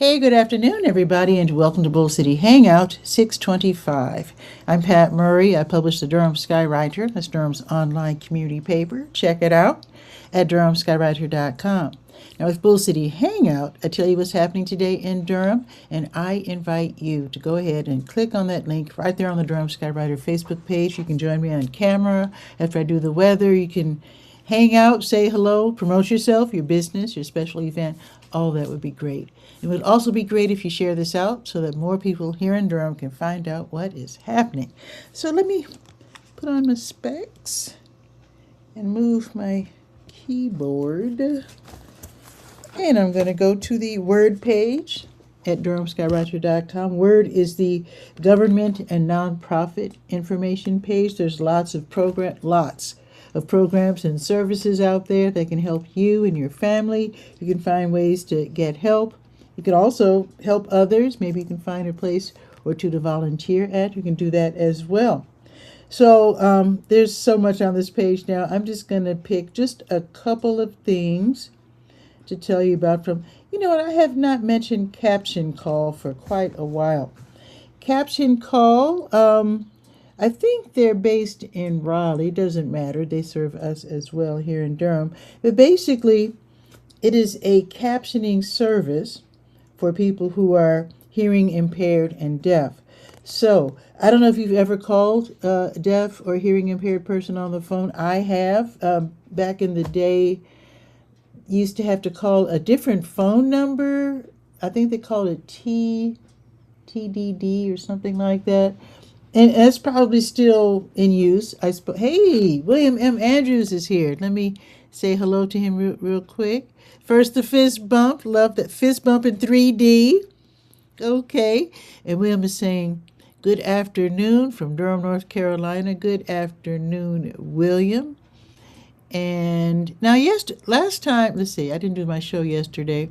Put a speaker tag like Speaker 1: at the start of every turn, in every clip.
Speaker 1: Hey, good afternoon, everybody, and welcome to Bull City Hangout 625. I'm Pat Murray. I publish the Durham Skywriter. That's Durham's online community paper. Check it out at durhamskywriter.com. Now, with Bull City Hangout, I tell you what's happening today in Durham, and I invite you to go ahead and click on that link right there on the Durham Skywriter Facebook page. You can join me on camera after I do the weather. You can hang out, say hello, promote yourself, your business, your special event. All that would be great. It would also be great if you share this out so that more people here in Durham can find out what is happening. So let me put on my specs and move my keyboard. And I'm going to go to the Word page at durhamskywriter.com. Word is the government and nonprofit information page. There's lots of programs and services out there that can help you and your family. You can find ways to get help. You can also help others. Maybe you can find a place or two to volunteer at. You can do that as well. So there's so much on this page now. I'm just going to pick just a couple of things to tell you about from, I have not mentioned Caption Call for quite a while. Caption Call, I think they're based in Raleigh. Doesn't matter. They serve us as well here in Durham. But basically, it is a captioning service for people who are hearing impaired and deaf. So I don't know if you've ever called a deaf or hearing impaired person on the phone. I have. Back in the day, used to have to call a different phone number. I think they called it TDD or something like that. And that's probably still in use. Hey, William M. Andrews is here. Let me say hello to him real quick. First, the fist bump. Love that fist bump in 3D. Okay. And William is saying, good afternoon from Durham, North Carolina. Good afternoon, William. And now, last time, let's see, I didn't do my show yesterday.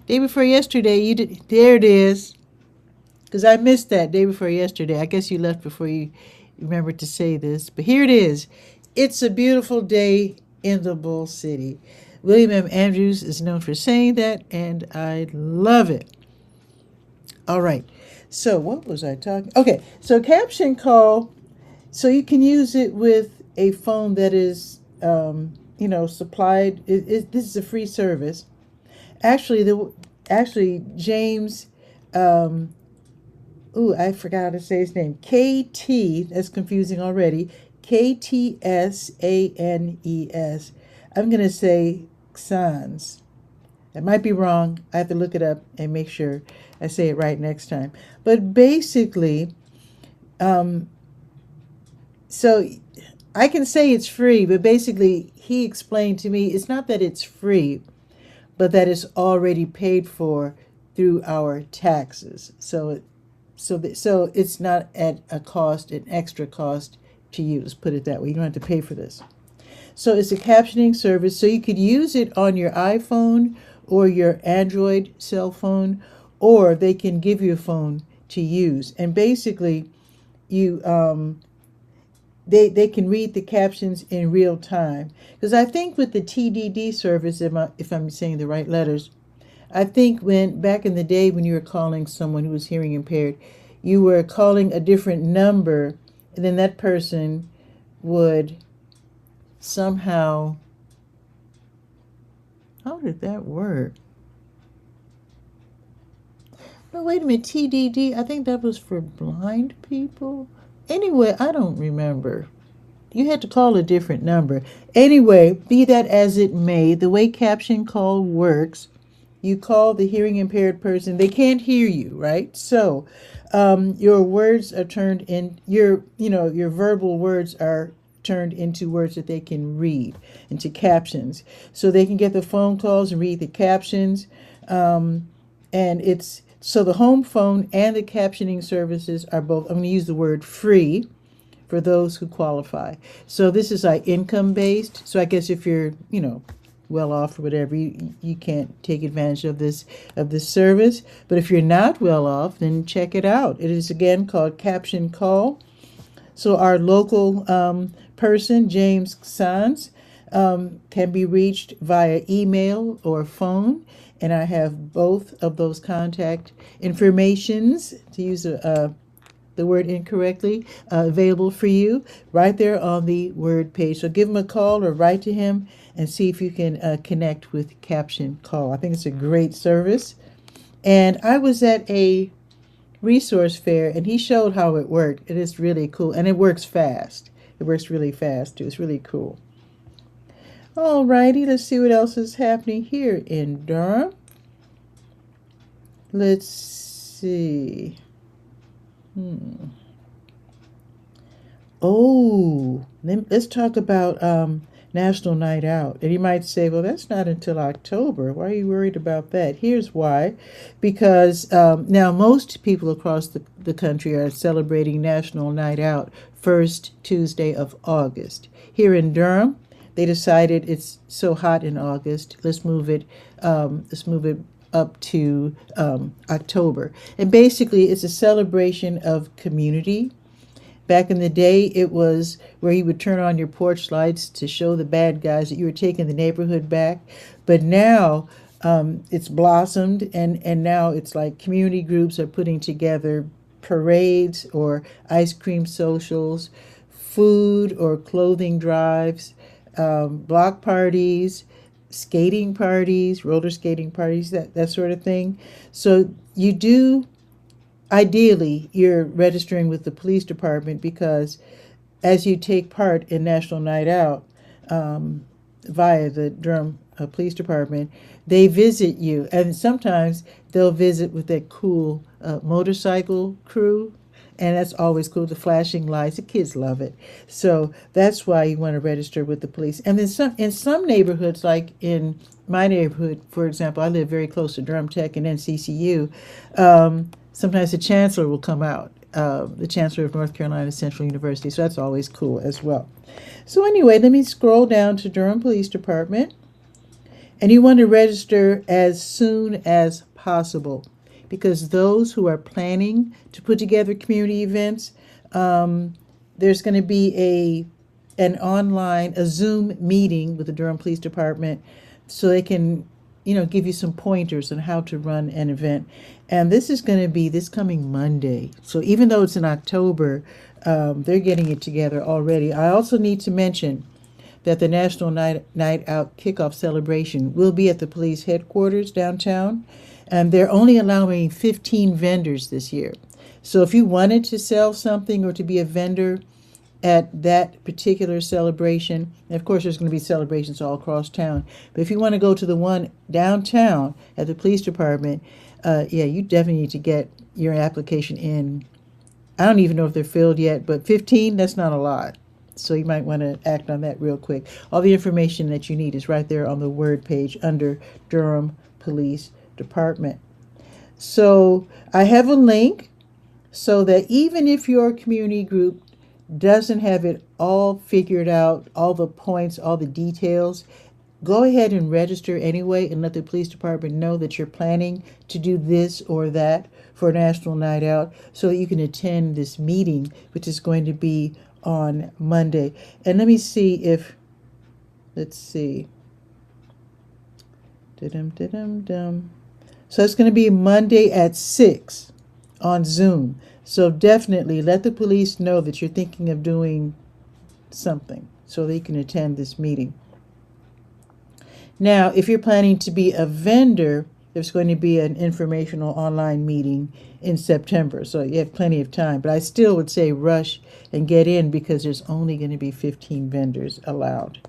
Speaker 1: Day before yesterday, you did. There it is. Because I missed that day before yesterday. I guess you left before you remembered to say this. But here it is. It's a beautiful day in the Bull City. William M. Andrews is known for saying that, and I love it. All right. So what was I talking? Okay. So Caption Call. So you can use it with a phone that is, supplied. This is a free service. Actually, James. I forgot how to say his name. KT, that's confusing already. KTSANES. I'm going to say Xans. That might be wrong. I have to look it up and make sure I say it right next time. But basically, so I can say it's free, but basically he explained to me it's not that it's free, but that it's already paid for through our taxes. So it's not at a cost, an extra cost to you. Let's put it that way. You don't have to pay for this. So it's a captioning service. So you could use it on your iPhone or your Android cell phone, or they can give you a phone to use. And basically, they can read the captions in real time. Because I think with the TDD service, if I'm saying the right letters, I think back in the day when you were calling someone who was hearing impaired, you were calling a different number, and then that person would somehow, how did that work? No, wait a minute, TDD, I think that was for blind people. Anyway, I don't remember. You had to call a different number. Anyway, be that as it may, the way Caption Call works, you call the hearing impaired person. They can't hear you, right? So your words are turned in, your verbal words are turned into words that they can read, into captions. So they can get the phone calls and read the captions. And so the home phone and the captioning services are both, I'm going to use the word free for those who qualify. So this is like income based. So I guess if you're, well off or whatever, you can't take advantage of this service. But if you're not well off, then check it out. It is again called Caption Call. So our local person, James Sands, can be reached via email or phone, and I have both of those contact informations, to use the word incorrectly, available for you right there on the Word page. So give him a call or write to him and see if you can connect with Caption Call. I think it's a great service. And I was at a resource fair and he showed how it worked. It is really cool. And it works fast. It works really fast too. It's really cool. Alrighty, let's see what else is happening here in Durham. Let's see. Oh, let's talk about National Night Out. And you might say, well, that's not until October. Why are you worried about that? Here's why. Because now most people across the country are celebrating National Night Out first Tuesday of August. Here in Durham, they decided it's so hot in August. Let's move it up to October. And basically, it's a celebration of community. Back in the day, it was where you would turn on your porch lights to show the bad guys that you were taking the neighborhood back. But now it's blossomed, and now it's like community groups are putting together parades or ice cream socials, food or clothing drives, block parties, skating parties, roller skating parties, that sort of thing. So you do, ideally, you're registering with the police department, because as you take part in National Night Out via the Durham Police Department, they visit you. And sometimes they'll visit with that cool motorcycle crew. And that's always cool, the flashing lights. The kids love it. So that's why you want to register with the police. And then in some neighborhoods, like in my neighborhood, for example, I live very close to Durham Tech and NCCU. Sometimes the chancellor will come out, the chancellor of North Carolina Central University. So that's always cool as well. So anyway, let me scroll down to Durham Police Department. And you want to register as soon as possible, because those who are planning to put together community events, there's going to be a Zoom meeting with the Durham Police Department, so they can, give you some pointers on how to run an event. And this is going to be this coming Monday. So even though it's in October, they're getting it together already. I also need to mention that the National Night Out kickoff celebration will be at the police headquarters downtown. And they're only allowing 15 vendors this year. So if you wanted to sell something or to be a vendor at that particular celebration, and of course there's going to be celebrations all across town, but if you want to go to the one downtown at the police department, you definitely need to get your application in. I don't even know if they're filled yet, but 15, that's not a lot. So you might want to act on that real quick. All the information that you need is right there on the Word page under Durham Police Department. So I have a link so that even if your community group doesn't have it all figured out, all the points, all the details, go ahead and register anyway and let the police department know that you're planning to do this or that for National Night Out, so that you can attend this meeting, which is going to be on Monday. And let me see if, let's see. So it's going to be Monday at 6 on Zoom. So definitely let the police know that you're thinking of doing something so they can attend this meeting. Now, if you're planning to be a vendor, there's going to be an informational online meeting in September. So you have plenty of time. But I still would say rush and get in, because there's only going to be 15 vendors allowed.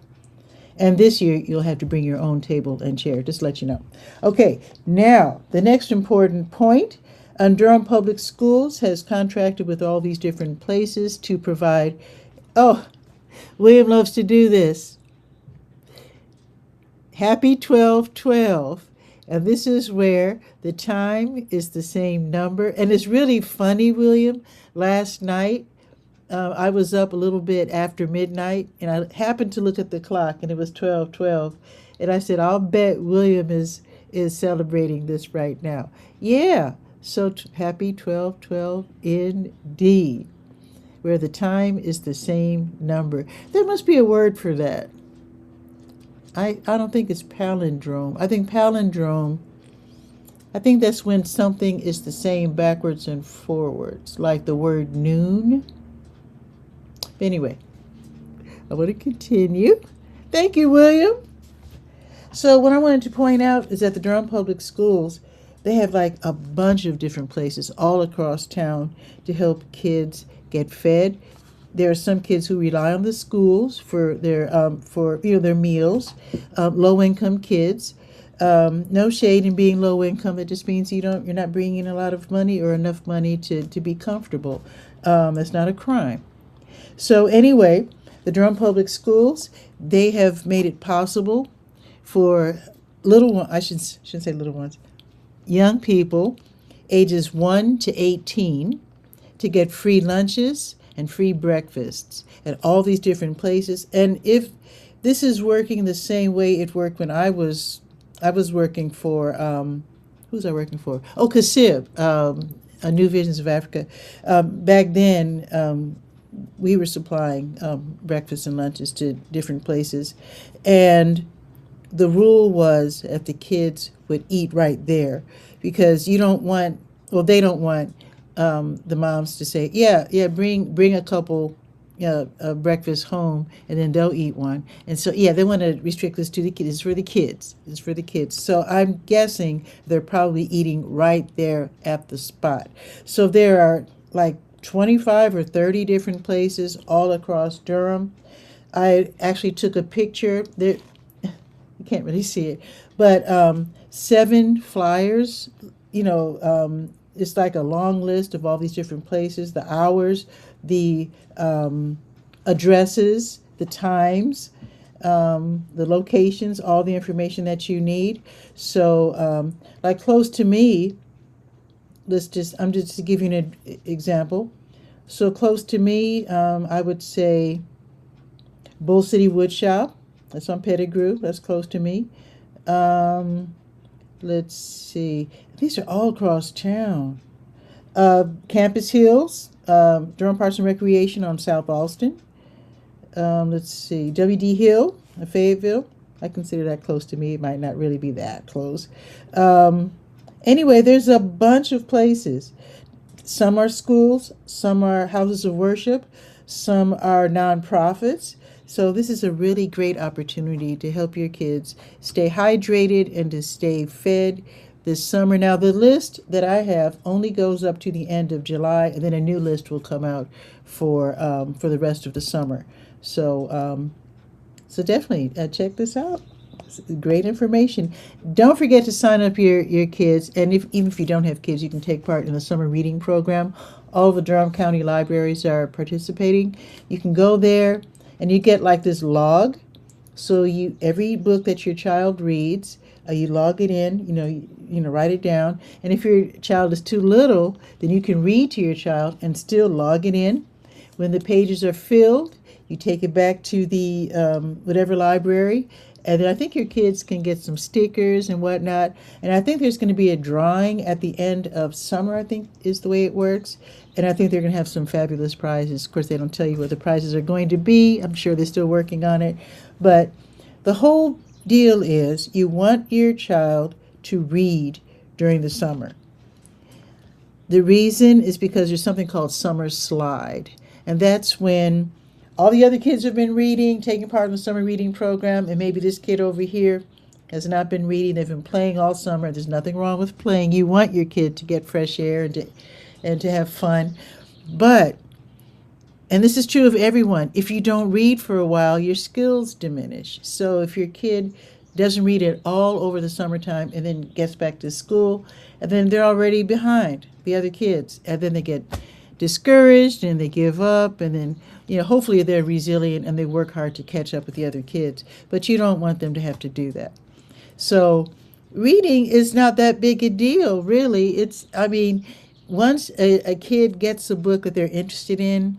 Speaker 1: And this year, you'll have to bring your own table and chair, just to let you know. Okay, now, the next important point. Durham Public Schools has contracted with all these different places to provide, William loves to do this, Happy 12/12. And this is where the time is the same number. And it's really funny, William. Last night, I was up a little bit after midnight, and I happened to look at the clock, and it was 12:12. And I said, I'll bet William is celebrating this right now. Yeah, so happy 12/12 indeed, where the time is the same number. There must be a word for that. I don't think it's palindrome. I think palindrome, I think that's when something is the same backwards and forwards, like the word noon. Anyway, I want to continue. Thank you, William. So what I wanted to point out is that the Durham Public Schools, they have like a bunch of different places all across town to help kids get fed. There are some kids who rely on the schools for their meals. Low income kids. No shade in being low income. It just means you're not bringing in a lot of money or enough money to be comfortable. That's not a crime. So anyway, the Durham Public Schools, they have made it possible for little ones, I shouldn't say little ones, young people ages 1 to 18 to get free lunches and free breakfasts at all these different places. And if this is working the same way it worked when I was working for, who was I working for? Oh, Kasib, New Visions of Africa. Back then, we were supplying breakfast and lunches to different places. And the rule was that the kids would eat right there, because they don't want the moms to say, bring a couple breakfast home, and then they'll eat one. And so, they want to restrict this to the kids. It's for the kids. It's for the kids. So I'm guessing they're probably eating right there at the spot. So there are like 25 or 30 different places all across Durham. I actually took a picture. There, you can't really see it, but 7 flyers. It's like a long list of all these different places, the hours, the addresses, the times, the locations, all the information that you need. So, like close to me, I'm just to give you an example. So close to me, I would say Bull City Woodshop. That's on Pettigrew. That's close to me. Let's see. These are all across town. Campus Hills, Durham Parks and Recreation on South Alston. Let's see. W.D. Hill, Fayetteville. I consider that close to me. It might not really be that close. Anyway, there's a bunch of places. Some are schools, some are houses of worship, some are nonprofits. So this is a really great opportunity to help your kids stay hydrated and to stay fed this summer. Now, the list that I have only goes up to the end of July, and then a new list will come out for the rest of the summer. So, so definitely check this out. It's great information. Don't forget to sign up your kids, and even if you don't have kids, you can take part in the summer reading program. All the Durham County libraries are participating. You can go there, and you get like this log. So every book that your child reads, you log it in. Write it down. And if your child is too little, then you can read to your child and still log it in. When the pages are filled, you take it back to the whatever library. And then I think your kids can get some stickers and whatnot. And I think there's going to be a drawing at the end of summer, I think is the way it works. And I think they're going to have some fabulous prizes. Of course, they don't tell you what the prizes are going to be. I'm sure they're still working on it. But the whole deal is you want your child to read during the summer. The reason is because there's something called summer slide. And that's when all the other kids have been reading, taking part in the summer reading program, and maybe this kid over here has not been reading. They've been playing all summer. There's nothing wrong with playing. You want your kid to get fresh air and to have fun. But, and this is true of everyone, if you don't read for a while, your skills diminish. So if your kid doesn't read at all over the summertime and then gets back to school, and then they're already behind the other kids, and then they get discouraged and they give up, and then hopefully they're resilient and they work hard to catch up with the other kids, but you don't want them to have to do that. So reading is not that big a deal, really. Once a kid gets a book that they're interested in,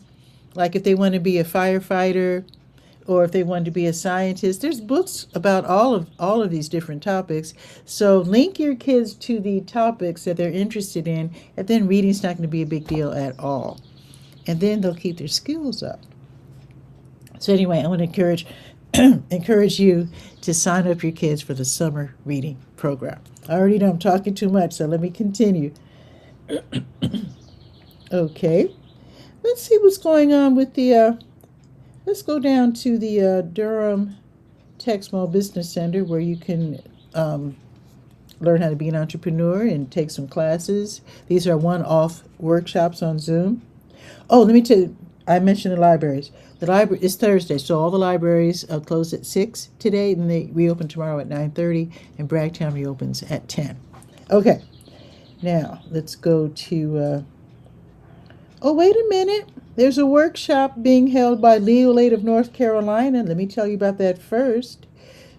Speaker 1: like if they want to be a firefighter or if they want to be a scientist, there's books about all of these different topics. So link your kids to the topics that they're interested in, and then reading's not going to be a big deal at all. And then they'll keep their skills up. So anyway, I want to encourage encourage you to sign up your kids for the summer reading program. I already know I'm talking too much, so let me continue. Okay, let's see what's going on with let's go down to the Durham Tech Small Business Center where you can learn how to be an entrepreneur and take some classes. These are one-off workshops on Zoom. Oh, let me tell you, I mentioned the libraries. The library is Thursday, so all the libraries close at 6 today, and they reopen tomorrow at 9:30, and Bragtown reopens at 10. Okay, now let's go to, oh, wait a minute. There's a workshop being held by Legal Aid of North Carolina. Let me tell you about that first.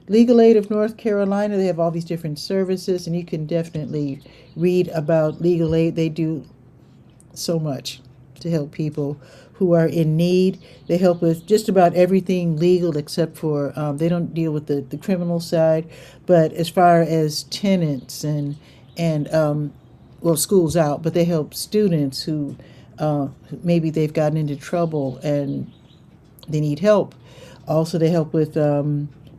Speaker 1: Legal Aid of North Carolina, they have all these different services, and you can definitely read about legal aid. They do so much to help people who are in need. They help with just about everything legal except for, they don't deal with the criminal side, but as far as tenants and well, school's out, but they help students who maybe they've gotten into trouble and they need help. Also, they help with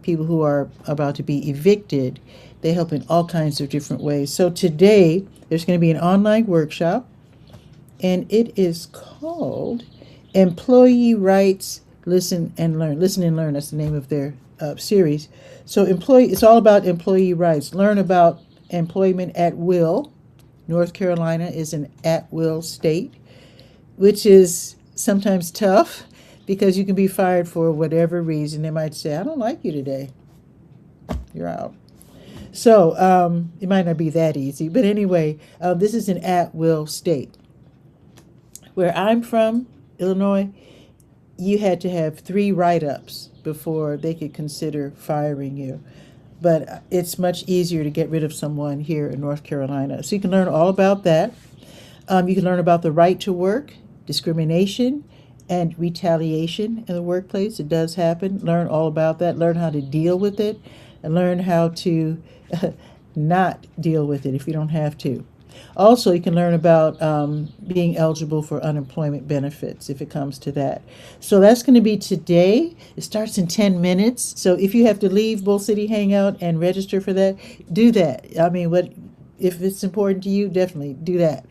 Speaker 1: people who are about to be evicted. They help in all kinds of different ways. So today, there's going to be an online workshop, and it is called Employee Rights Listen and Learn. Listen and Learn, that's the name of their series. So it's all about employee rights. Learn about employment at will. North Carolina is an at-will state, which is sometimes tough because you can be fired for whatever reason. They might say, I don't like you today. You're out. So it might not be that easy. But anyway, this is an at-will state. Where I'm from, Illinois, you had to have 3 write-ups before they could consider firing you. But it's much easier to get rid of someone here in North Carolina. So you can learn all about that. You can learn about the right to work, discrimination, and retaliation in the workplace. It does happen. Learn all about that. Learn how to deal with it, and learn how to not deal with it if you don't have to. Also, you can learn about being eligible for unemployment benefits if it comes to that. So that's going to be today. It starts in 10 minutes. So if you have to leave Bull City Hangout and register for that, do that. I mean, if it's important to you, definitely do that.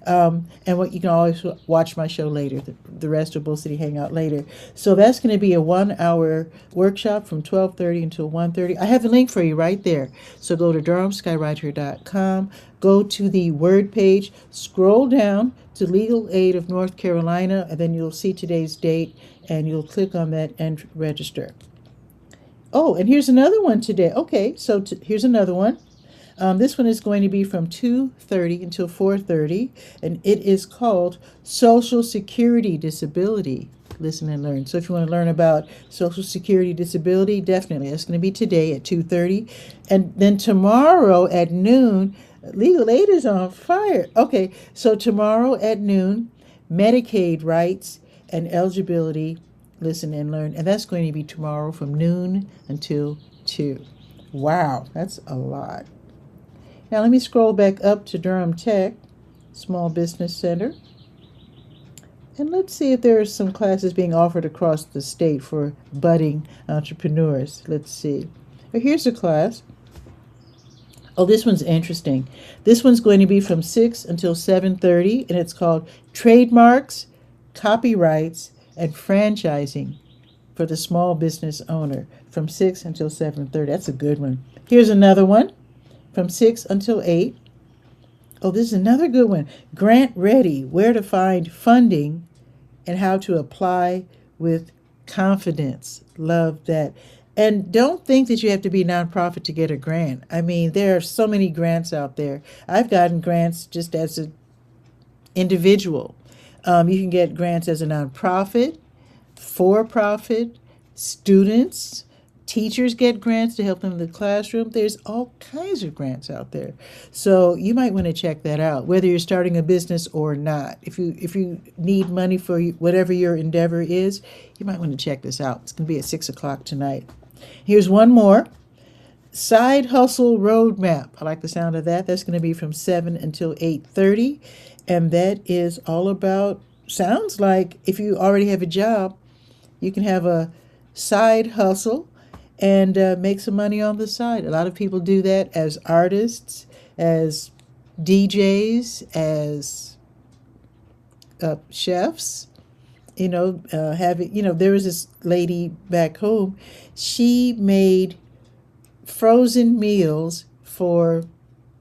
Speaker 1: And what you can always watch my show later, the rest of Bull City Hangout later. So that's going to be a 1-hour workshop from 12:30 until 1:30. I have the link for you right there. So go to DurhamSkyWriter.com, go to the Word page, scroll down to Legal Aid of North Carolina, and then you'll see today's date, and you'll click on that and register. Oh, and here's another one today. Okay, so here's another one. This one is going to be from 2:30 until 4:30, and it is called Social Security Disability. Listen and learn. So if you want to learn about Social Security Disability, definitely. That's going to be today at 2:30. And then tomorrow at noon, Legal Aid is on fire. Okay, so tomorrow at noon, Medicaid rights and eligibility, listen and learn. And that's going to be tomorrow from noon until 2. Wow, that's a lot. Now let me scroll back up to Durham Tech Small Business Center. And let's see if there are some classes being offered across the state for budding entrepreneurs. Let's see. Well, here's a class. Oh, this one's interesting. This one's going to be from 6 until 7:30, and it's called Trademarks, Copyrights, and Franchising for the Small Business Owner from 6 until 7:30. That's a good one. Here's another one from 6 until 8. Oh, this is another good one. Grant Ready, Where to Find Funding and How to Apply with Confidence. Love that. And don't think that you have to be a nonprofit to get a grant. I mean, there are so many grants out there. I've gotten grants just as an individual. You can get grants as a nonprofit, for-profit, students, teachers get grants to help them in the classroom. There's all kinds of grants out there. So you might want to check that out, whether you're starting a business or not. If you need money for whatever your endeavor is, you might want to check this out. It's going to be at 6 o'clock tonight. Here's one more. Side Hustle Roadmap. I like the sound of that. That's going to be from 7 until 8:30. And that is all about, sounds like if you already have a job, you can have a side hustle and make some money on the side. A lot of people do that as artists, as DJs, as chefs. There was this lady back home. She made frozen meals for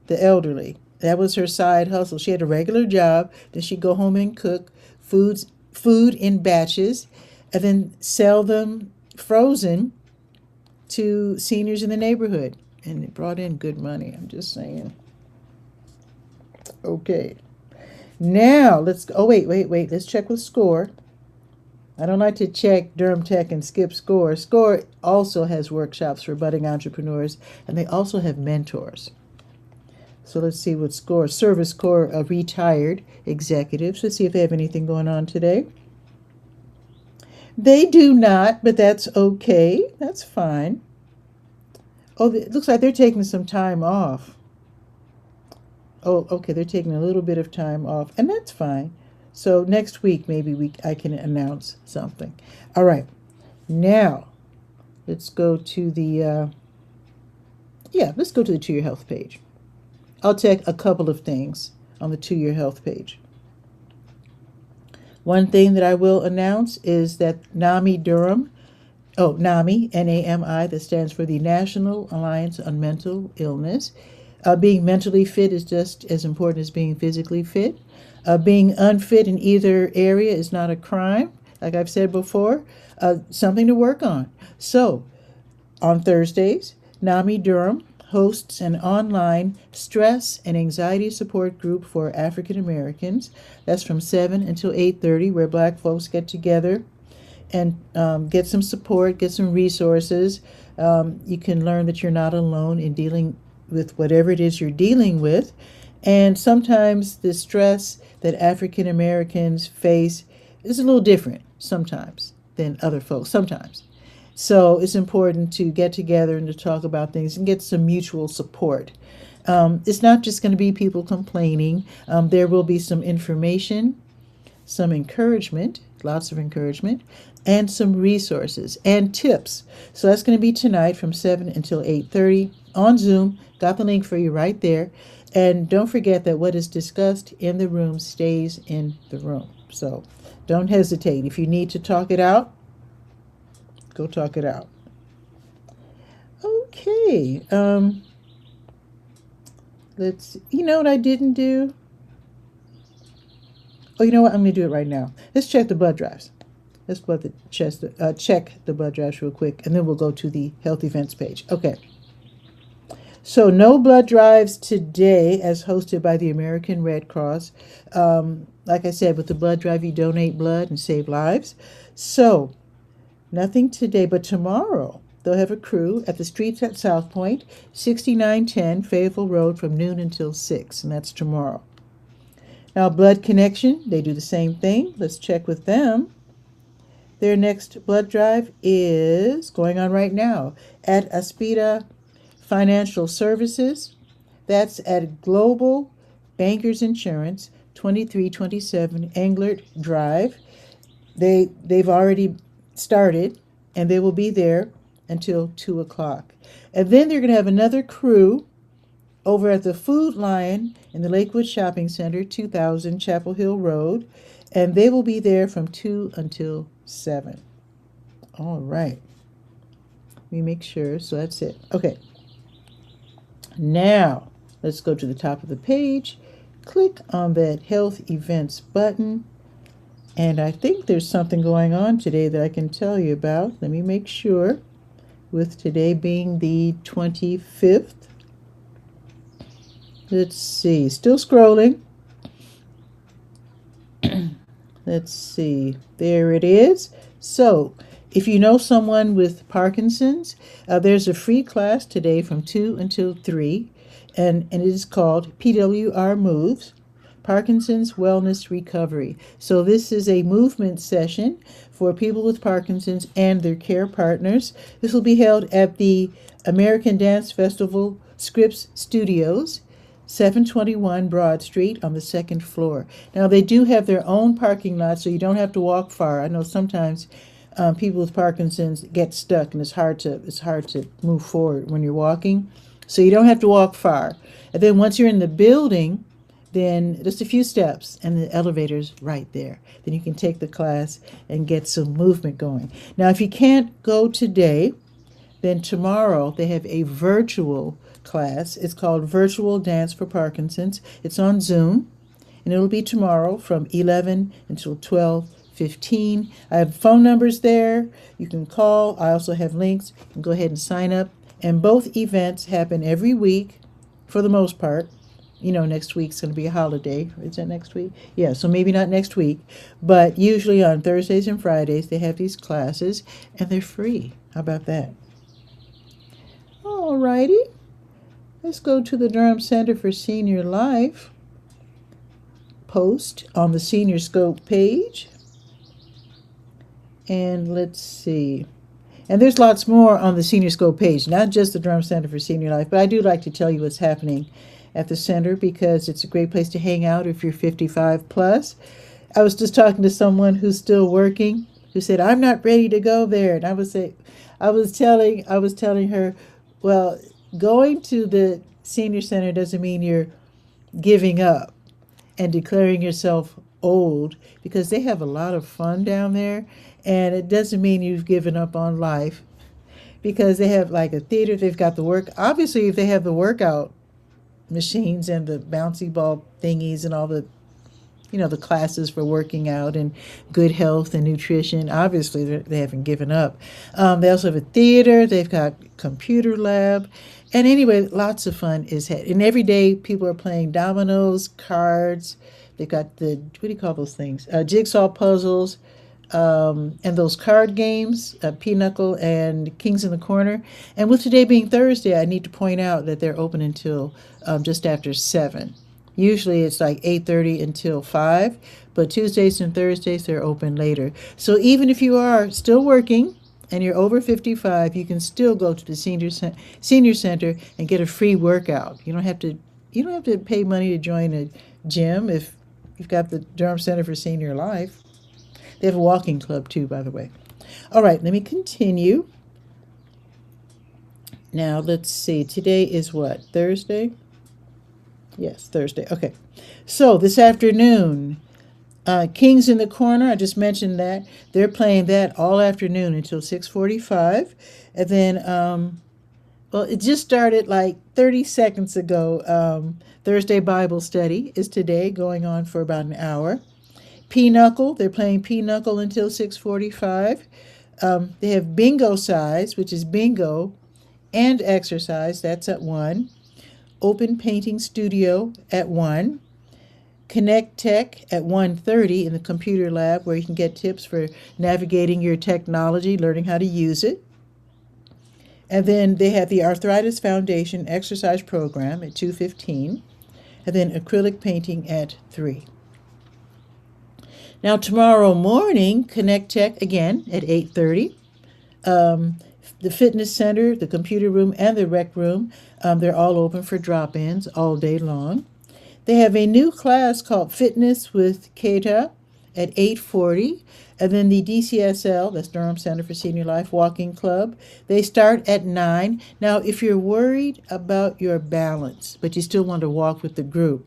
Speaker 1: the elderly. That was her side hustle. She had a regular job. Then she'd go home and cook food in batches, and then sell them frozen to seniors in the neighborhood. And it brought in good money. I'm just saying. Okay. Now let's go. Oh, wait. Let's check with SCORE. I don't like to check Durham Tech and skip SCORE. SCORE also has workshops for budding entrepreneurs, and they also have mentors. So let's see what SCORE, Service Corps of retired executives. Let's see if they have anything going on today. They do not, but that's okay. That's fine. Oh, it looks like they're taking some time off. Oh, okay, they're taking a little bit of time off, and that's fine. So next week, maybe I can announce something. All right. Now, let's go to the, let's go to the 2-Year Health page. I'll check a couple of things on the 2-Year Health page. One thing that I will announce is that NAMI Durham, NAMI, N-A-M-I, that stands for the National Alliance on Mental Illness. Being mentally fit is just as important as being physically fit. Being unfit in either area is not a crime, like I've said before, something to work on. So, on Thursdays, NAMI Durham hosts an online stress and anxiety support group for African Americans. That's from 7 until 8:30, where Black folks get together and get some support, get some resources. You can learn that you're not alone in dealing with whatever it is you're dealing with. And sometimes the stress that African Americans face is a little different sometimes than other folks, sometimes. So it's important to get together and to talk about things and get some mutual support. It's not just going to be people complaining. There will be some information, some encouragement, lots of encouragement, and some resources and tips. So that's going to be tonight from 7 until 8:30 on Zoom. Got the link for you right there. And don't forget that what is discussed in the room stays in the room. So don't hesitate. If you need to talk it out, go talk it out. Okay. You know what I didn't do? Oh, you know what? I'm going to do it right now. Let's check the blood drives. Let's check the blood drives real quick, and then we'll go to the health events page. Okay. So no blood drives today as hosted by the American Red Cross. Like I said, with the blood drive, you donate blood and save lives. So nothing today, but tomorrow they'll have a crew at the streets at South Point, 6910 Fayetteville Road from noon until 6, and that's tomorrow. Now, Blood Connection, they do the same thing. Let's check with them. Their next blood drive is going on right now at Aspida Financial Services. That's at Global Bankers Insurance, 2327 Englert Drive. They've already started, and they will be there until 2 o'clock. And then they're going to have another crew over at the Food Lion in the Lakewood Shopping Center, 2000 Chapel Hill Road, and they will be there from 2 until 7. All right. Let me make sure. So that's it. Okay. Now, let's go to the top of the page. Click on that Health Events button. And I think there's something going on today that I can tell you about. Let me make sure. With today being the 25th. Let's see. Still scrolling. Let's see. There it is. So, if you know someone with Parkinson's, there's a free class today from 2 until 3, and it is called PWR Moves, Parkinson's Wellness Recovery. So this is a movement session for people with Parkinson's and their care partners. This will be held at the American Dance Festival Scripps Studios, 721 Broad Street on the 2nd floor. Now, they do have their own parking lot, so you don't have to walk far. I know sometimes People with Parkinson's get stuck, and it's hard to move forward when you're walking. So you don't have to walk far. And then once you're in the building, then just a few steps, and the elevator's right there. Then you can take the class and get some movement going. Now, if you can't go today, then tomorrow they have a virtual class. It's called Virtual Dance for Parkinson's. It's on Zoom, and it'll be tomorrow from 11 until 12:15. I have phone numbers there. You can call. I also have links. You can go ahead and sign up. And both events happen every week for the most part. Next week's going to be a holiday. Is that next week? Yeah, so maybe not next week. But usually on Thursdays and Fridays, they have these classes, and they're free. How about that? All righty. Let's go to the Durham Center for Senior Life post on the Senior Scope page. And let's see. And there's lots more on the Senior Scope page, not just the Durham Center for Senior Life, but I do like to tell you what's happening at the center because it's a great place to hang out if you're 55 plus. I was just talking to someone who's still working who said, "I'm not ready to go there." And I was telling her, well, going to the senior center doesn't mean you're giving up and declaring yourself old, because they have a lot of fun down there, and it doesn't mean you've given up on life, because they have like a theater. They've got obviously if they have the workout machines and the bouncy ball thingies and all the the classes for working out and good health and nutrition, obviously they haven't given up. They also have a theater. They've got computer lab. And anyway, lots of fun is had. And every day people are playing dominoes, cards. They've got what do you call those things? Jigsaw puzzles, and those card games, Pinochle and Kings in the Corner. And with today being Thursday, I need to point out that they're open until just after 7. Usually it's like 8:30 until 5, but Tuesdays and Thursdays they're open later. So even if you are still working and you're over 55, you can still go to the senior center and get a free workout. You don't have to pay money to join a gym if you've got the Durham Center for Senior Life. They have a walking club too, by the way. All right, let me continue. Now let's see. Today is what? Thursday? Yes, Thursday. Okay. So this afternoon, Kings in the Corner, I just mentioned that. They're playing that all afternoon until 6:45. And then, it just started like 30 seconds ago. Thursday Bible Study is today, going on for about an hour. Pinochle, they're playing Pinochle until 6:45. They have Bingo Size, which is bingo and exercise. That's at 1. Open Painting Studio at 1. Connect Tech at 1:30 in the computer lab, where you can get tips for navigating your technology, learning how to use it. And then they have the Arthritis Foundation exercise program at 2:15. And then acrylic painting at 3. Now tomorrow morning, Connect Tech again at 8:30. The fitness center, the computer room, and the rec room, they're all open for drop-ins all day long. They have a new class called Fitness with Keita at 8:40. And then the DCSL, that's Durham Center for Senior Life Walking Club, they start at 9. Now, if you're worried about your balance, but you still want to walk with the group,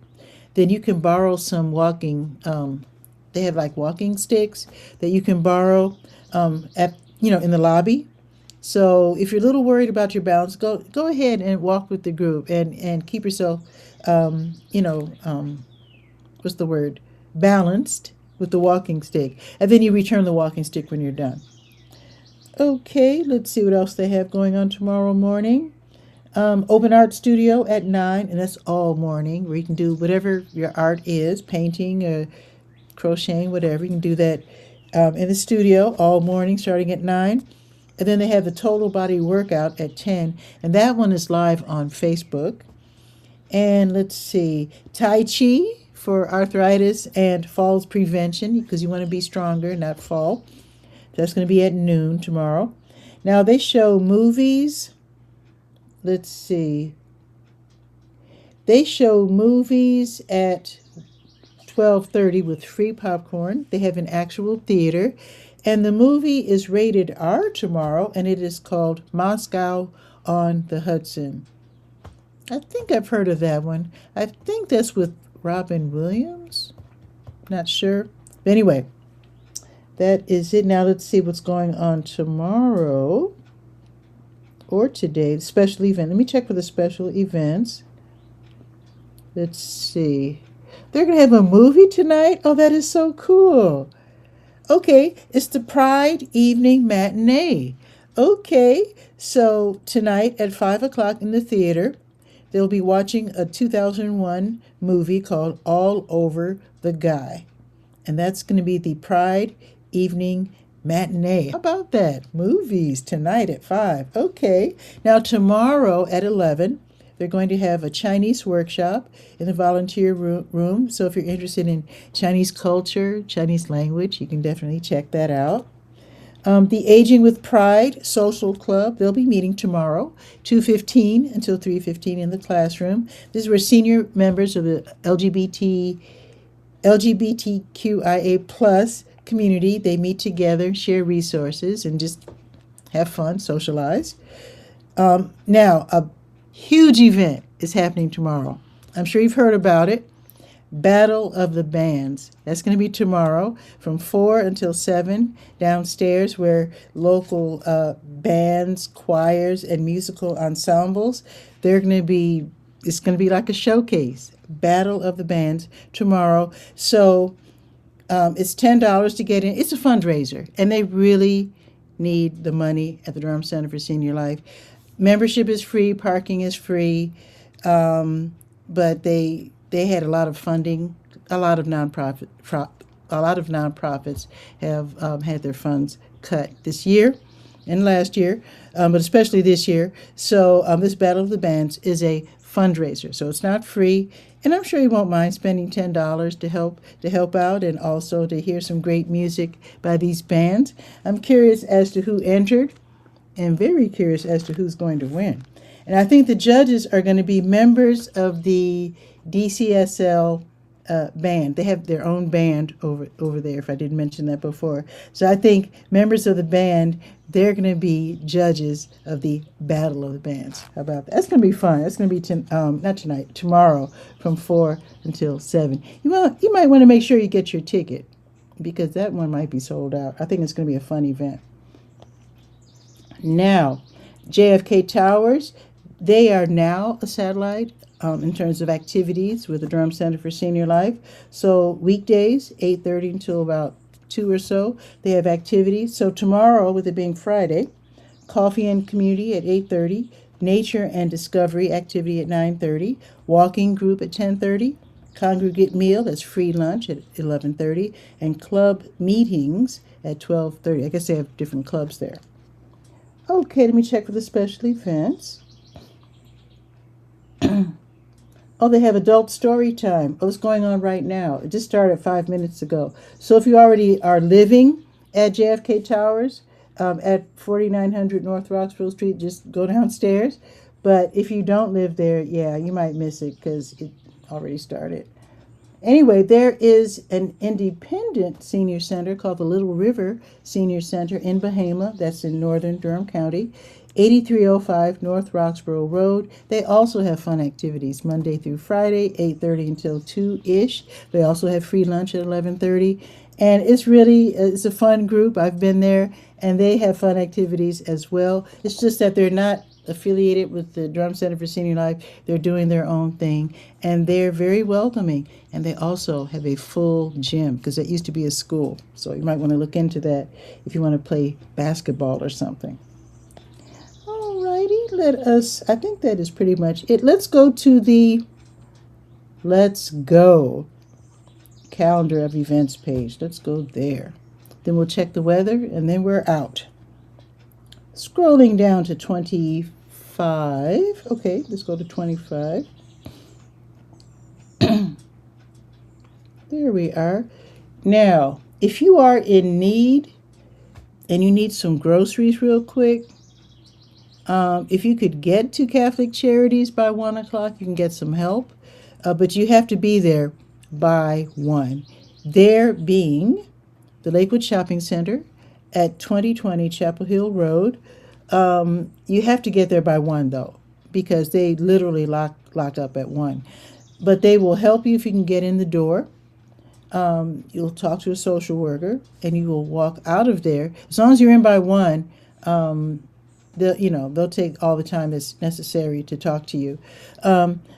Speaker 1: then you can borrow some walking, they have like walking sticks that you can borrow in the lobby. So if you're a little worried about your balance, go ahead and walk with the group and keep yourself, balanced with the walking stick. And then you return the walking stick when you're done. Okay, let's see what else they have going on tomorrow morning. Open Art Studio at 9, and that's all morning, where you can do whatever your art is, painting, crocheting, whatever. You can do that in the studio all morning starting at 9. And then they have the Total Body Workout at 10, and that one is live on Facebook. And let's see, Tai Chi for arthritis and falls prevention, because you want to be stronger, not fall. That's going to be at noon tomorrow. Now they show movies. Let's see. They show movies at 12:30 with free popcorn. They have an actual theater. And the movie is rated R tomorrow, and it is called Moscow on the Hudson. I think I've heard of that one. I think that's with Robin Williams. Not sure. But anyway, that is it. Now let's see what's going on tomorrow or today. The special event. Let me check for the special events. Let's see. They're going to have a movie tonight? Oh, that is so cool. Okay, it's the Pride Evening Matinee. Okay, so tonight at 5 o'clock in the theater, they'll be watching a 2001 movie called All Over the Guy. And that's going to be the Pride Evening Matinee. How about that? Movies tonight at 5. Okay. Now tomorrow at 11, they're going to have a Chinese workshop in the volunteer room. So if you're interested in Chinese culture, Chinese language, you can definitely check that out. The Aging with Pride Social Club, they'll be meeting tomorrow, 2:15 until 3:15 in the classroom. This is where senior members of the LGBTQIA plus community, they meet together, share resources, and just have fun, socialize. Now, a huge event is happening tomorrow. I'm sure you've heard about it. Battle of the Bands. That's going to be tomorrow from 4 until 7 downstairs, where local bands, choirs, and musical ensembles, it's going to be like a showcase. Battle of the Bands tomorrow. So it's $10 to get in. It's a fundraiser, and they really need the money at the Durham Center for Senior Life. Membership is free, parking is free, but they had a lot of funding. A lot of nonprofits have had their funds cut this year and last year, but especially this year. So this Battle of the Bands is a fundraiser, so it's not free, and I'm sure you won't mind spending $10 to help out, and also to hear some great music by these bands. I'm curious as to who entered, and very curious as to who's going to win. And I think the judges are going to be members of the DCSL band. They have their own band over there, if I didn't mention that before. So I think members of the band, they're going to be judges of the Battle of the Bands. How about that? That's going to be fun. That's going to be not tonight, tomorrow from 4 until 7. You might want to make sure you get your ticket, because that one might be sold out. I think it's going to be a fun event. Now, JFK Towers, they are now a satellite in terms of activities with the Durham Center for Senior Life. So weekdays, 8:30 until about 2 or so, they have activities. So tomorrow, with it being Friday, Coffee and Community at 8:30, Nature and Discovery activity at 9:30, Walking Group at 10:30, Congregate Meal, that's free lunch at 11:30, and Club Meetings at 12:30. I guess they have different clubs there. Okay, let me check for the special events. Oh, they have adult story time. Oh, it's going on right now. It just started 5 minutes ago. So if you already are living at JFK Towers at 4900 North Roxborough Street, just go downstairs. But if you don't live there, yeah, you might miss it because it already started. Anyway, there is an independent senior center called the Little River Senior Center in Bahama. That's in northern Durham County, 8305 North Roxborough Road. They also have fun activities Monday through Friday, 8:30 until 2-ish. They also have free lunch at 11:30. And it's a fun group. I've been there, and they have fun activities as well. It's just that they're not affiliated with the Durham Center for Senior Life. They're doing their own thing, and they're very welcoming. And they also have a full gym, because it used to be a school. So you might want to look into that if you want to play basketball or something. Alrighty, I think that is pretty much it. Let's go to the Let's Go calendar of events page. Let's go there. Then we'll check the weather, and then we're out. Scrolling down to 25. Okay, let's go to 25. There we are. Now, if you are in need and you need some groceries real quick, if you could get to Catholic Charities by 1 o'clock, you can get some help. But you have to be there by 1. There being the Lakewood Shopping Center, at 2020 Chapel Hill Road. You have to get there by 1, though, because they literally lock up at 1. But they will help you if you can get in the door. You'll talk to a social worker, and you will walk out of there. As long as you're in by 1, they'll take all the time that's necessary to talk to you.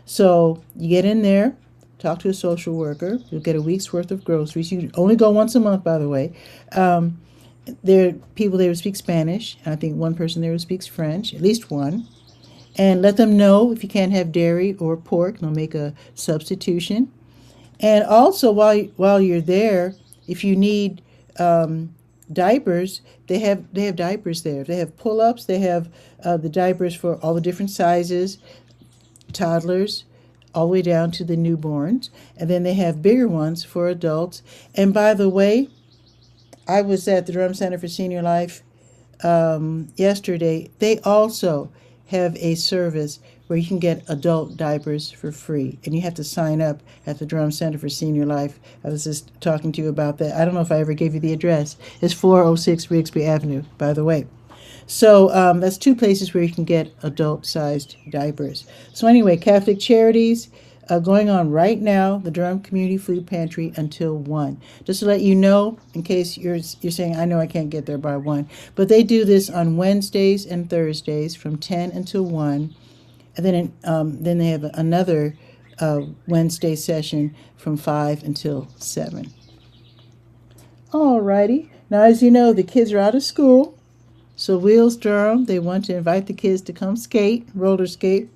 Speaker 1: So you get in there, talk to a social worker. You'll get a week's worth of groceries. You only go once a month, by the way. There are people there who speak Spanish. I think one person there who speaks French, at least one. And let them know if you can't have dairy or pork. They'll make a substitution. And also, while you're there, if you need diapers, they have diapers there. They have pull-ups. They have the diapers for all the different sizes, toddlers, all the way down to the newborns. And then they have bigger ones for adults. And by the way, I was at the Durham Center for Senior Life yesterday. They also have a service where you can get adult diapers for free. And you have to sign up at the Durham Center for Senior Life. I was just talking to you about that. I don't know if I ever gave you the address. It's 406 Rigsby Avenue, by the way. So that's 2 places where you can get adult-sized diapers. So anyway, Catholic Charities going on right now, the Durham Community Food Pantry until 1. Just to let you know, in case you're saying, I know I can't get there by 1. But they do this on Wednesdays and Thursdays from 10 until 1. And then they have another Wednesday session from 5 until 7. All righty. Now, as you know, the kids are out of school. So Wheels Durham, they want to invite the kids to come skate, roller skate.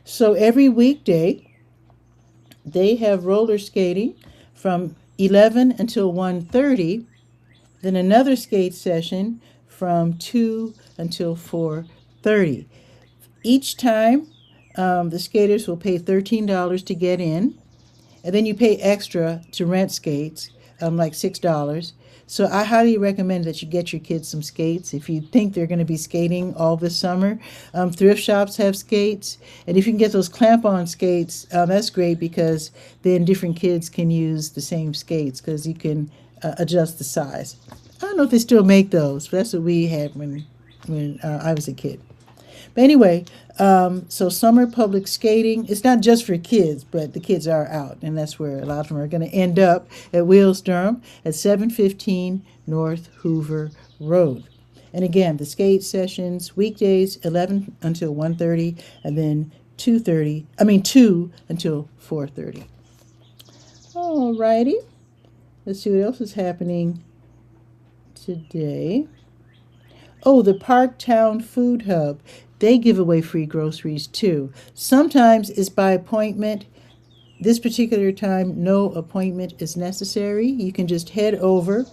Speaker 1: So every weekday, they have roller skating from 11 until 1:30. Then another skate session from 2 until 4:30. Each time, the skaters will pay $13 to get in, and then you pay extra to rent skates, like $6. So I highly recommend that you get your kids some skates if you think they're going to be skating all this summer. Thrift shops have skates, and if you can get those clamp-on skates, that's great because then different kids can use the same skates because you can adjust the size. I don't know if they still make those, but that's what we had when I was a kid. But anyway, so summer public skating, it's not just for kids, but the kids are out, and that's where a lot of them are going to end up at Wheels Durham at 715 North Hoover Road. And again, the skate sessions, weekdays, 11 until 1:30, and then 2 until 4:30. All righty. Let's see what else is happening today. Oh, the Parktown Food Hub. They give away free groceries too. Sometimes it's by appointment. This particular time, no appointment is necessary. You can just head over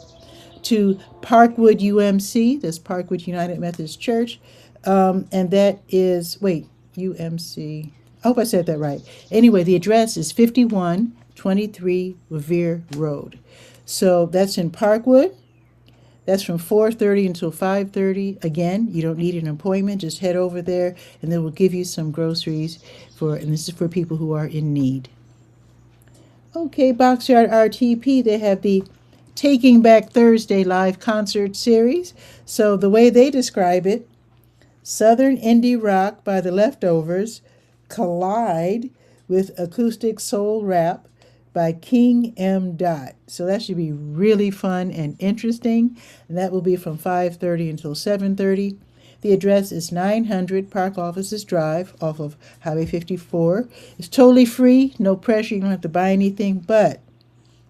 Speaker 1: to Parkwood UMC, that's Parkwood United Methodist Church, and that is, UMC. I hope I said that right. Anyway, the address is 5123 Revere Road. So that's in Parkwood. That's from 4:30 until 5:30. Again, you don't need an appointment. Just head over there, and they will give you some groceries and this is for people who are in need. Okay, Boxyard RTP, they have the Taking Back Thursday live concert series. So the way they describe it, Southern indie rock by the Leftovers collide with acoustic soul rap by King M. Dot. So that should be really fun and interesting. And that will be from 5:30 until 7:30. The address is 900 Park Offices Drive off of Highway 54. It's totally free, no pressure. You don't have to buy anything, but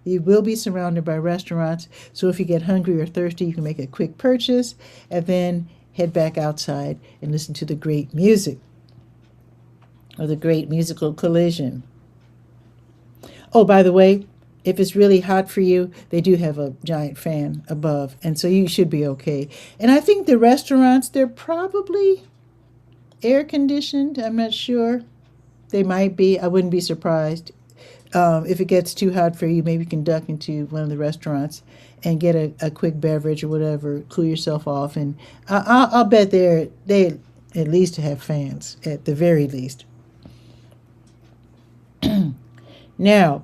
Speaker 1: you will be surrounded by restaurants. So if you get hungry or thirsty, you can make a quick purchase and then head back outside and listen to the great music or the great musical collision. Oh, by the way, if it's really hot for you, they do have a giant fan above, and so you should be okay. And I think the restaurants, they're probably air conditioned. I'm not sure. They might be. I wouldn't be surprised. If it gets too hot for you, maybe you can duck into one of the restaurants and get a quick beverage or whatever, cool yourself off. And I'll bet they at least have fans, at the very least. Now,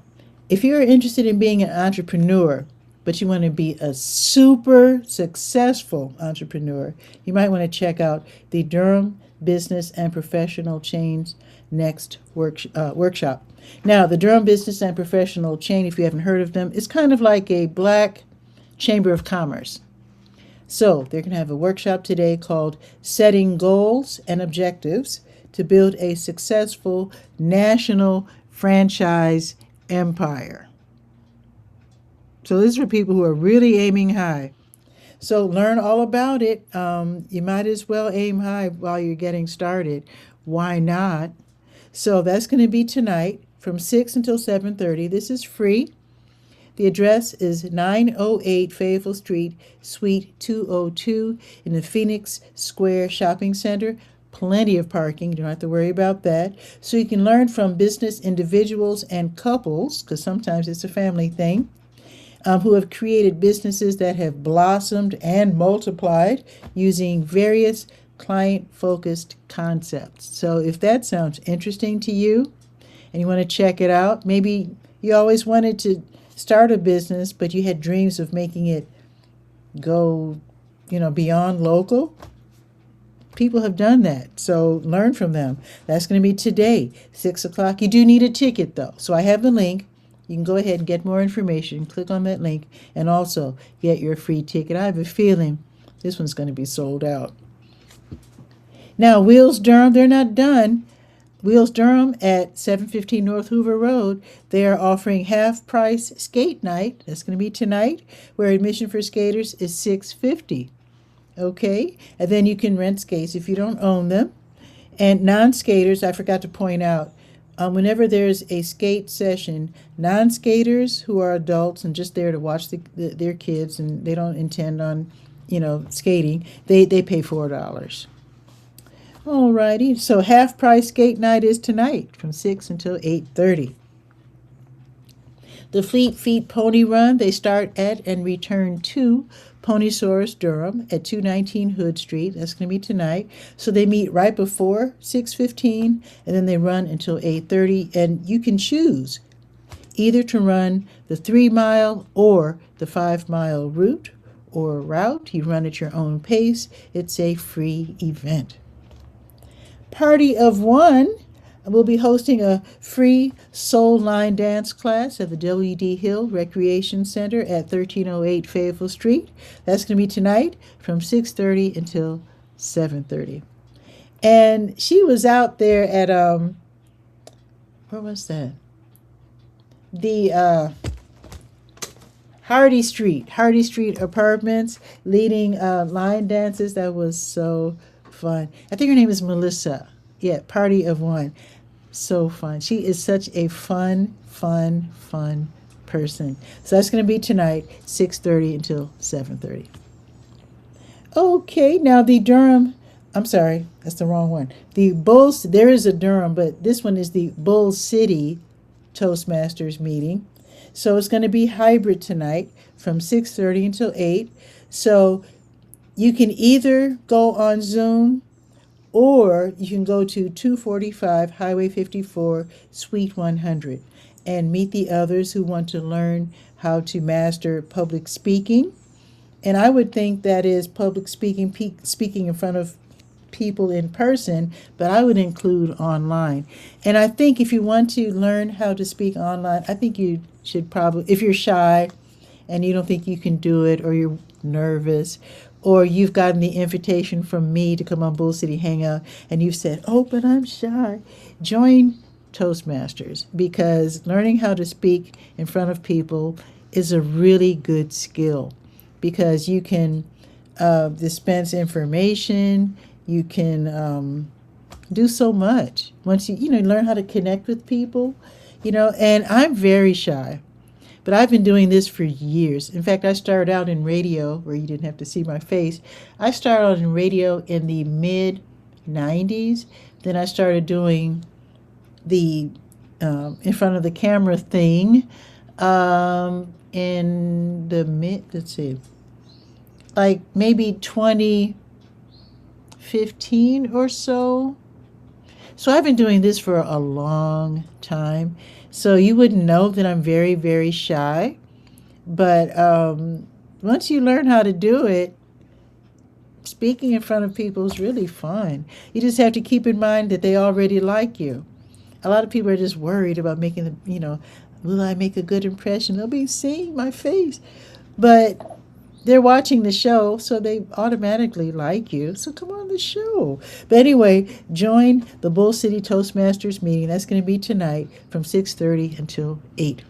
Speaker 1: if you're interested in being an entrepreneur, but you want to be a super successful entrepreneur, you might want to check out the Durham Business and Professional Chains Next workshop. Now, the Durham Business and Professional Chain, if you haven't heard of them, is kind of like a black chamber of commerce. So they're going to have a workshop today called Setting Goals and Objectives to Build a Successful National Franchise Empire. So this is for people who are really aiming high. So learn all about it. You might as well aim high while you're getting started. Why not? So that's going to be tonight from 6 until 7:30. This is free. The address is 908 Fayetteville Street, Suite 202 in the Phoenix Square Shopping Center. Plenty of parking. You don't have to worry about that. So you can learn from business individuals and couples, because sometimes it's a family thing, who have created businesses that have blossomed and multiplied using various client-focused concepts. So if that sounds interesting to you and you want to check it out, maybe you always wanted to start a business, but you had dreams of making it go, beyond local. People have done that, so learn from them. That's going to be today, 6 o'clock. You do need a ticket, though, so I have the link. You can go ahead and get more information. Click on that link and also get your free ticket. I have a feeling this one's going to be sold out. Now, Wheels Durham, they're not done. Wheels Durham at 715 North Hoover Road, they are offering half-price skate night. That's going to be tonight, where admission for skaters is $6.50. Okay? And then you can rent skates if you don't own them. And non-skaters, I forgot to point out, whenever there's a skate session, non-skaters who are adults and just there to watch their kids and they don't intend on, skating, they pay $4. Alrighty, so half-price skate night is tonight from 6 until 8:30. The Fleet Feet Pony Run, they start at and return to Ponysaurus Durham at 219 Hood Street. That's going to be tonight. So they meet right before 6:15, and then they run until 8:30. And you can choose either to run the 3-mile or the 5-mile route. You run at your own pace. It's a free event. Party of One will be hosting a free soul line dance class at the W.D. Hill Recreation Center at 1308 Fayetteville Street. That's going to be tonight from 6:30 until 7:30. And she was out there at, where was that? The Hardy Street Apartments, leading line dances. That was so fun. I think her name is Melissa. Yeah, Party of One. So fun. She is such a fun person. So that's going to be tonight, 6:30 until 7:30. Okay, now the Durham, I'm sorry, that's the wrong one. The Bulls, there is a Durham, but this one is the Bull City Toastmasters meeting. So it's going to be hybrid tonight from 6:30 until 8. So you can either go on Zoom or you can go to 245 Highway 54, Suite 100, and meet the others who want to learn how to master public speaking. And I would think that is public speaking, speaking in front of people in person, but I would include online. And I think if you want to learn how to speak online, I think you should probably, if you're shy and you don't think you can do it, or you're nervous, or you've gotten the invitation from me to come on Bull City Hangout and you've said, oh, but I'm shy, join Toastmasters, because learning how to speak in front of people is a really good skill, because you can dispense information, you can do so much once you learn how to connect with people, and I'm very shy. But I've been doing this for years. In fact, I started out in radio, where you didn't have to see my face. I started out in radio in the mid-90s. Then I started doing the in front of the camera thing in the like maybe 2015 or so. So I've been doing this for a long time. So you wouldn't know that I'm very, very shy. But once you learn how to do it, speaking in front of people is really fun. You just have to keep in mind that they already like you. A lot of people are just worried about making will I make a good impression? They'll be seeing my face. But they're watching the show, so they automatically like you. So come on the show. But anyway, join the Bull City Toastmasters meeting. That's going to be tonight from 6:30 until 8.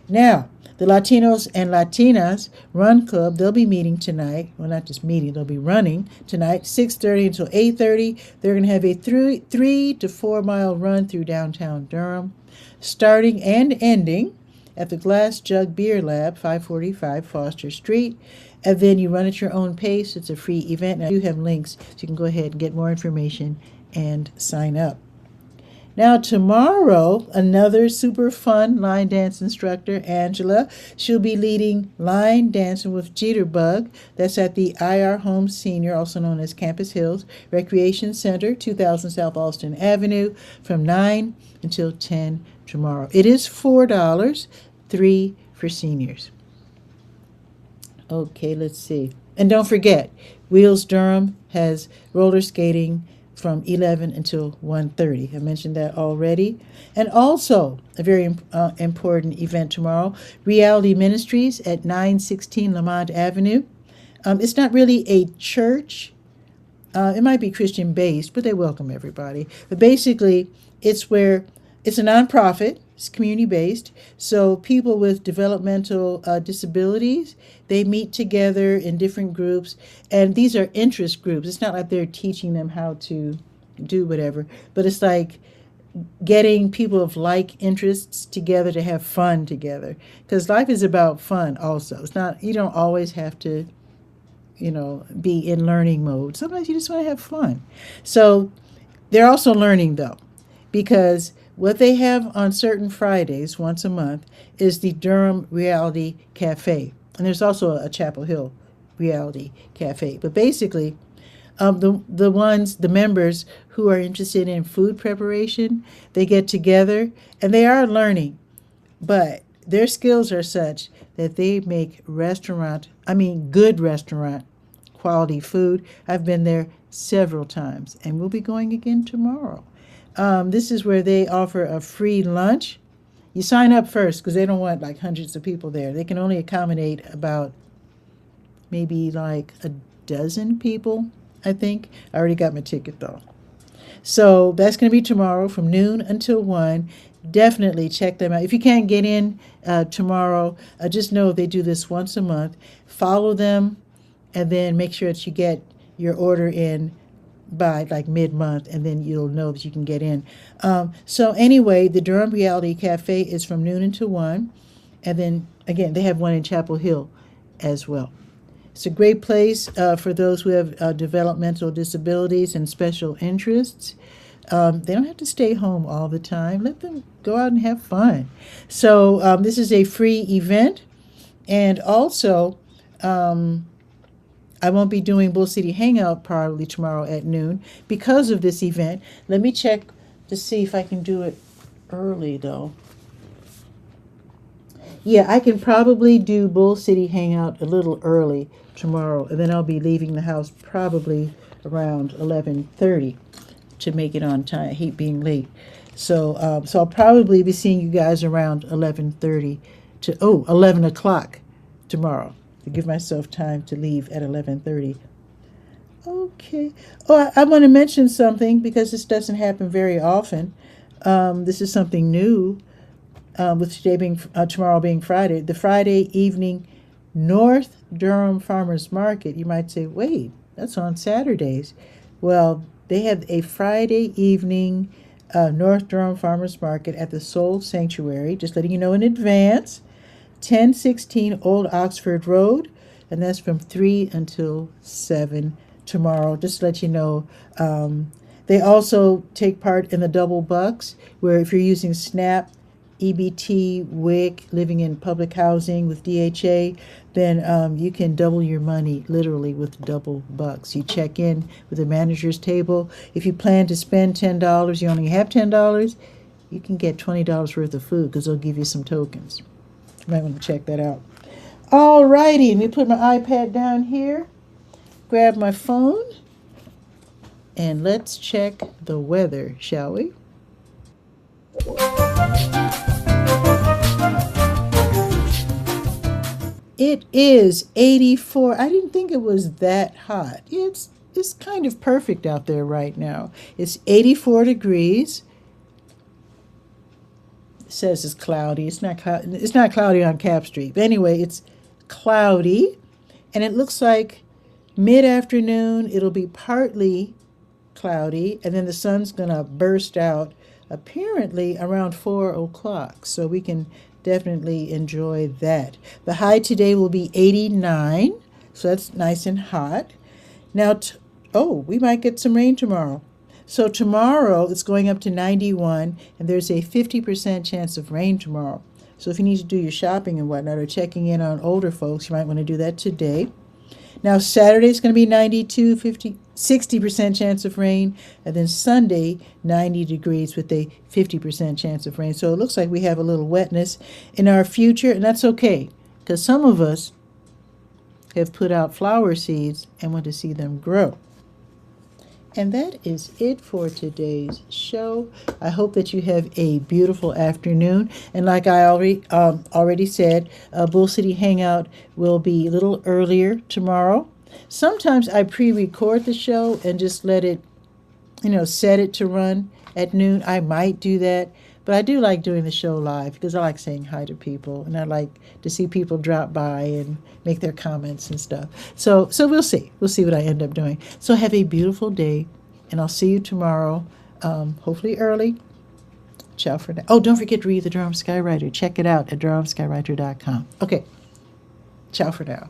Speaker 1: Now, the Latinos and Latinas Run Club, they'll be meeting tonight. Well, not just meeting, they'll be running tonight, 6:30 until 8:30. They're going to have a 3 to 4 mile run through downtown Durham, starting and ending at the Glass Jug Beer Lab, 545 Foster Street. And then you run at your own pace. It's a free event. Now, you have links, so you can go ahead and get more information and sign up. Now, tomorrow, another super fun line dance instructor, Angela. She'll be leading line dancing with Jitterbug. That's at the IR Home Senior, also known as Campus Hills Recreation Center, 2000 South Austin Avenue, from 9 until 10 tomorrow. It is $4, $3 for seniors. Okay, let's see. And don't forget, Wheels Durham has roller skating from 11 until 1:30. I mentioned that already. And also, a very important event tomorrow, Reality Ministries at 916 Lamont Avenue. It's not really a church. It might be Christian-based, but they welcome everybody. But basically, it's a nonprofit. It's community-based. So people with developmental disabilities, they meet together in different groups. And these are interest groups. It's not like they're teaching them how to do whatever. But it's like getting people of like interests together to have fun together. Because life is about fun also. It's not, you don't always have to, be in learning mode. Sometimes you just want to have fun. So they're also learning though, because what they have on certain Fridays, once a month, is the Durham Reality Cafe. And there's also a Chapel Hill Reality Cafe. But basically, the members who are interested in food preparation, they get together and they are learning. But their skills are such that they make good restaurant quality food. I've been there several times and we'll be going again tomorrow. This is where they offer a free lunch. You sign up first because they don't want like hundreds of people there. They can only accommodate about maybe like a dozen people, I think. I already got my ticket though. So that's going to be tomorrow from noon until 1. Definitely check them out. If you can't get in tomorrow, just know they do this once a month. Follow them and then make sure that you get your order in by like mid-month, and then you'll know that you can get in. So anyway, the Durham Reality Cafe is from noon until 1. And then, again, they have one in Chapel Hill as well. It's a great place for those who have developmental disabilities and special interests. They don't have to stay home all the time. Let them go out and have fun. So this is a free event. And also, I won't be doing Bull City Hangout probably tomorrow at noon because of this event. Let me check to see if I can do it early, though. Yeah, I can probably do Bull City Hangout a little early tomorrow, and then I'll be leaving the house probably around 11:30 to make it on time. I hate being late. So I'll probably be seeing you guys around 11:30 to 11 o'clock tomorrow, to give myself time to leave at 11:30. Okay. Oh, I want to mention something because this doesn't happen very often. This is something new, with today being tomorrow being Friday. The Friday evening North Durham Farmers Market. You might say, wait, that's on Saturdays. Well, they have a Friday evening North Durham Farmers Market at the Soul Sanctuary. Just letting you know in advance. 1016 Old Oxford Road, and that's from 3 until 7 tomorrow. Just to let you know. They also take part in the double bucks, where if you're using SNAP, EBT, WIC, living in public housing with DHA, then you can double your money literally with double bucks. You check in with the manager's table. If you plan to spend $10, you only have $10, you can get $20 worth of food because they'll give you some tokens. You might want to check that out. All righty, let me put my iPad down here, grab my phone, and let's check the weather, shall we? It is 84. I didn't think it was that hot. It's kind of perfect out there right now. It's 84 degrees. It says it's cloudy. It's not cloudy on Cap Street. But anyway, it's cloudy, and it looks like mid-afternoon it'll be partly cloudy, and then the sun's going to burst out apparently around 4 o'clock. So we can definitely enjoy that. The high today will be 89, so that's nice and hot. Now, we might get some rain tomorrow. So tomorrow it's going up to 91, and there's a 50% chance of rain tomorrow. So if you need to do your shopping and whatnot, or checking in on older folks, you might want to do that today. Now, Saturday is going to be 92, 60% chance of rain, and then Sunday, 90 degrees with a 50% chance of rain. So it looks like we have a little wetness in our future, and that's okay, because some of us have put out flower seeds and want to see them grow. And that is it for today's show. I hope that you have a beautiful afternoon. And like I already said, Bull City Hangout will be a little earlier tomorrow. Sometimes I pre-record the show and just let it, set it to run at noon. I might do that. But I do like doing the show live because I like saying hi to people, and I like to see people drop by and make their comments and stuff. So we'll see. We'll see what I end up doing. So have a beautiful day, and I'll see you tomorrow, hopefully early. Ciao for now. Oh, don't forget to read the Durham Skywriter. Check it out at durhamskywriter.com. Okay. Ciao for now.